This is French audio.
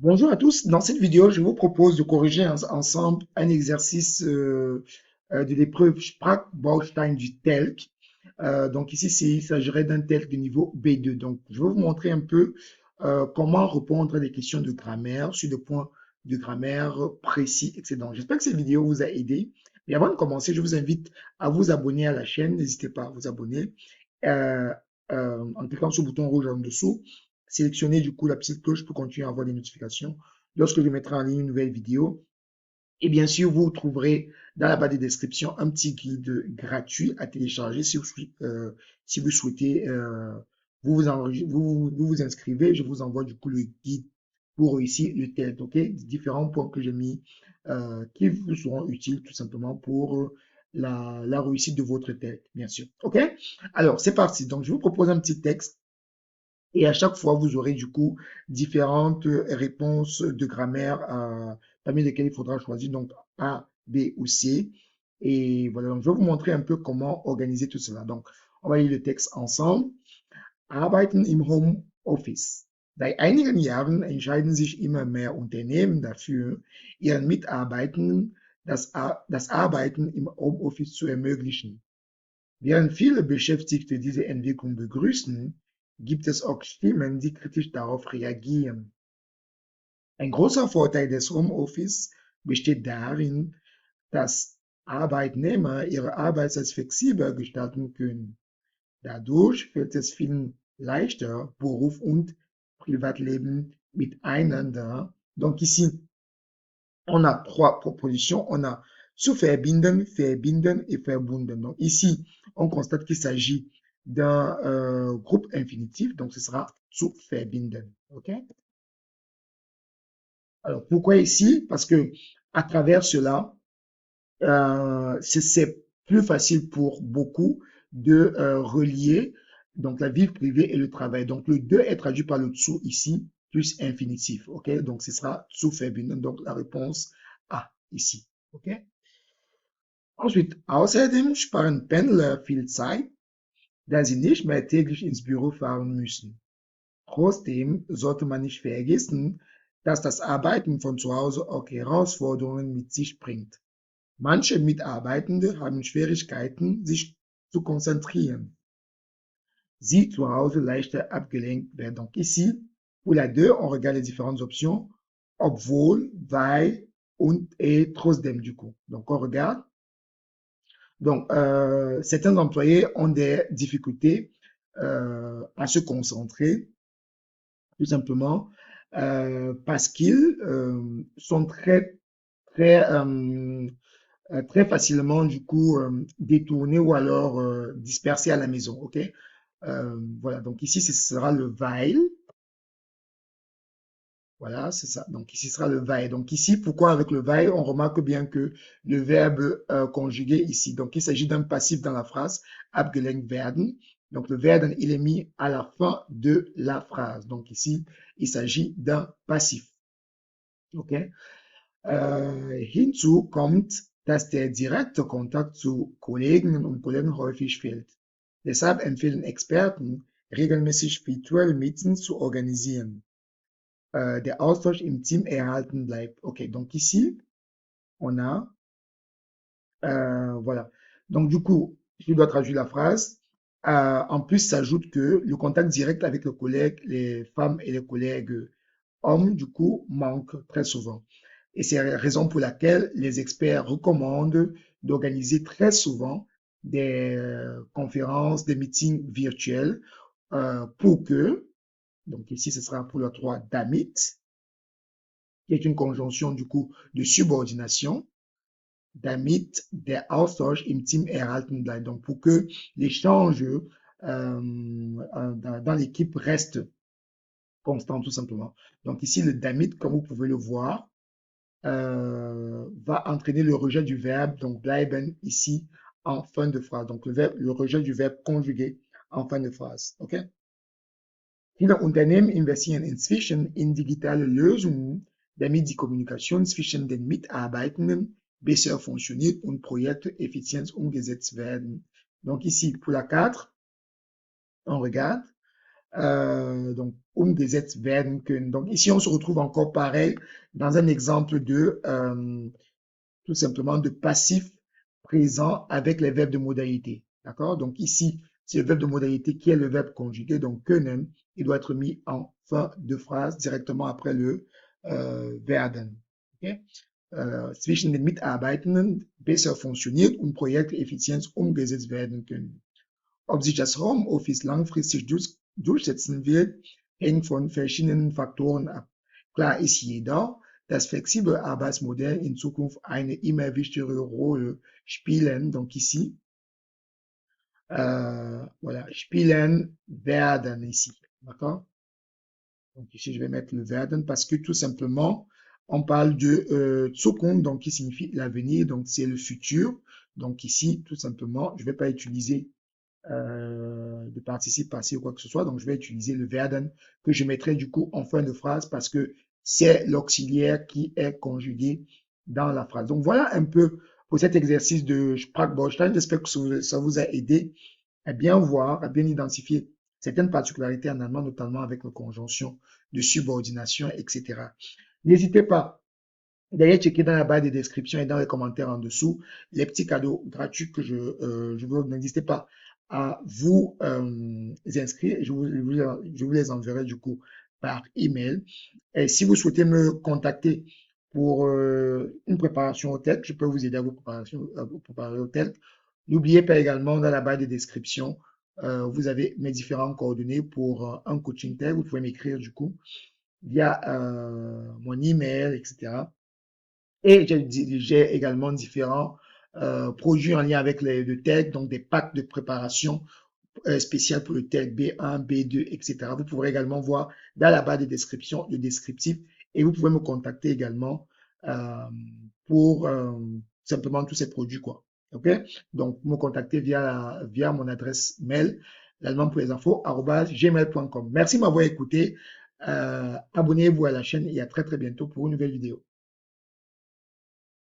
Bonjour à tous. Dans cette vidéo, je vous propose de corriger ensemble un exercice de l'épreuve Sprachbaustein du TELC. Donc ici, il s'agirait d'un TELC de niveau B2. Donc, je vais vous montrer un peu comment répondre à des questions de grammaire sur des points de grammaire précis, etc. J'espère que cette vidéo vous a aidé. Mais avant de commencer, je vous invite à vous abonner à la chaîne. N'hésitez pas à vous abonner euh, en cliquant sur le bouton rouge en dessous. Sélectionnez du coup la petite cloche pour continuer à avoir des notifications lorsque je mettrai en ligne une nouvelle vidéo. Et bien sûr, vous trouverez dans la barre de description un petit guide gratuit à télécharger si vous souhaitez vous inscrivez. Je vous envoie du coup le guide pour réussir le TELT, ok? Différents points que j'ai mis qui vous seront utiles tout simplement pour la réussite de votre TELT, bien sûr. Ok? Alors, c'est parti. Donc, je vous propose un petit texte et à chaque fois, vous aurez du coup différentes réponses de grammaire parmi lesquelles il faudra choisir donc A, B ou C. Et voilà, donc je vais vous montrer un peu comment organiser tout cela. Donc, on va lire le texte ensemble. Arbeiten im Homeoffice. Seit einigen Jahren entscheiden sich immer mehr Unternehmen dafür, ihren Mitarbeitenden das Arbeiten im Homeoffice zu ermöglichen. Während viele Beschäftigte diese Entwicklung begrüßen, gibt es auch Stimmen, die kritisch darauf reagieren. Ein großer Vorteil des Homeoffice besteht darin, dass Arbeitnehmer ihre Arbeitszeit flexibel gestalten können. Dadurch fällt es vielen leichter, Beruf und Privatleben miteinander. Donc ici, on a trois propositions. On a zu verbinden, verbinden et verbunden. Donc ici, on constate qu'il s'agit d'un groupe infinitif. Donc ce sera zu verbinden. OK? Alors pourquoi ici? Parce que à travers cela, c'est plus facile pour beaucoup de relier donc la vie privée et le travail. Donc le 2 est traduit par le zu ici, plus infinitif. OK? Donc ce sera zu verbinden. Donc la réponse A ici. OK? Ensuite, außerdem sparen Pendler viel Zeit, da sie nicht mehr täglich ins Büro fahren müssen. Trotzdem sollte man nicht vergessen, dass das Arbeiten von zu Hause auch Herausforderungen mit sich bringt. Manche Mitarbeitende haben Schwierigkeiten, sich zu konzentrieren. Sie zu Hause leichter abgelenkt werden. Donc ici, pour la 2, on regarde les différentes options. Obwohl, weil und et trotzdem du coup. Donc on regarde. Donc, certains employés ont des difficultés à se concentrer, tout simplement, parce qu'ils sont très facilement, du coup, détournés ou alors dispersés à la maison. OK? Voilà, donc ici, ce sera le weil. Voilà, c'est ça. Donc ici ce sera le weil. Donc ici, pourquoi avec le weil, on remarque bien que le verbe conjugué ici. Donc il s'agit d'un passif dans la phrase abgelenkt werden. Donc le werden, il est mis à la fin de la phrase. Donc ici, il s'agit d'un passif. OK? Hinzu kommt, dass der direkte Kontakt zu Kolleginnen und Kollegen häufig fehlt. Deshalb empfehlen Experten, regelmäßig virtuelle Meetings zu organisieren. Der Austausch im Team erhalten bleibt. Ok, donc ici, on a, voilà. Donc du coup, je dois traduire la phrase. En plus, s'ajoute que le contact direct avec les collègues, les femmes et les collègues hommes, du coup, manque très souvent. Et c'est la raison pour laquelle les experts recommandent d'organiser très souvent des conférences, des meetings virtuels pour que, donc ici, ce sera pour le 3 damit, qui est une conjonction du coup de subordination, damit der Austausch im Team erhalten bleibt. Donc pour que l'échange dans l'équipe reste constant tout simplement. Donc ici le damit, comme vous pouvez le voir, va entraîner le rejet du verbe, donc bleiben ici en fin de phrase. Donc le rejet du verbe conjugué en fin de phrase. Ok? Viele Unternehmen investieren inzwischen in digitale Lösungen, damit die Kommunikation zwischen den Mitarbeitenden besser funktioniert und Projekte effizient umgesetzt werden. Donc ici, pour la 4, on regarde. Donc, umgesetzt werden können. Donc, ici, on se retrouve encore pareil dans un exemple de tout simplement de passif présent avec les verbes de modalité. D'accord? Donc, ici, c'est le verbe de modalité qui est le verbe conjugué. Donc, können, il doit être mis en fin de phrase directement après le werden. Okay? Zwischen den Mitarbeitenden besser funktioniert und Projekte effizient umgesetzt werden können. Ob sich das Homeoffice langfristig durchsetzen wird, hängt von verschiedenen Faktoren ab. Klar ist jedoch, dass flexible Arbeitsmodelle in Zukunft eine immer wichtigere Rolle spielen, donc ici, voilà, spielen werden ici, d'accord? Donc ici, je vais mettre le werden parce que tout simplement, on parle de Zukunft, donc qui signifie l'avenir, donc c'est le futur. Donc ici, tout simplement, je ne vais pas utiliser de participe passé ou quoi que ce soit. Donc, je vais utiliser le werden que je mettrai du coup en fin de phrase parce que c'est l'auxiliaire qui est conjugué dans la phrase. Donc, voilà un peu pour cet exercice de Sprachbaustein. J'espère que ça vous a aidé à bien voir, à bien identifier certaines particularités en allemand, notamment avec les conjonctions de subordination, etc. N'hésitez pas d'ailleurs checker dans la barre de description et dans les commentaires en dessous les petits cadeaux gratuits que je vous. N'hésitez pas à vous inscrire. Je vous les enverrai du coup par email. Et si vous souhaitez me contacter pour une préparation au TELC, je peux vous aider à vous préparer au TELC. N'oubliez pas également dans la barre de description, vous avez mes différentes coordonnées pour un coaching TELC. Vous pouvez m'écrire du coup via mon email, etc. Et j'ai également différents produits en lien avec le TELC, donc des packs de préparation spéciales pour le TELC B1, B2, etc. Vous pourrez également voir dans la barre de description le descriptif et vous pouvez me contacter également euh, pour simplement tous ces produits, quoi. OK? Donc, me contacter via mon adresse mail, l'allemand pour les infos, @gmail.com. Merci de m'avoir écouté. Abonnez-vous à la chaîne et à très très bientôt pour une nouvelle vidéo.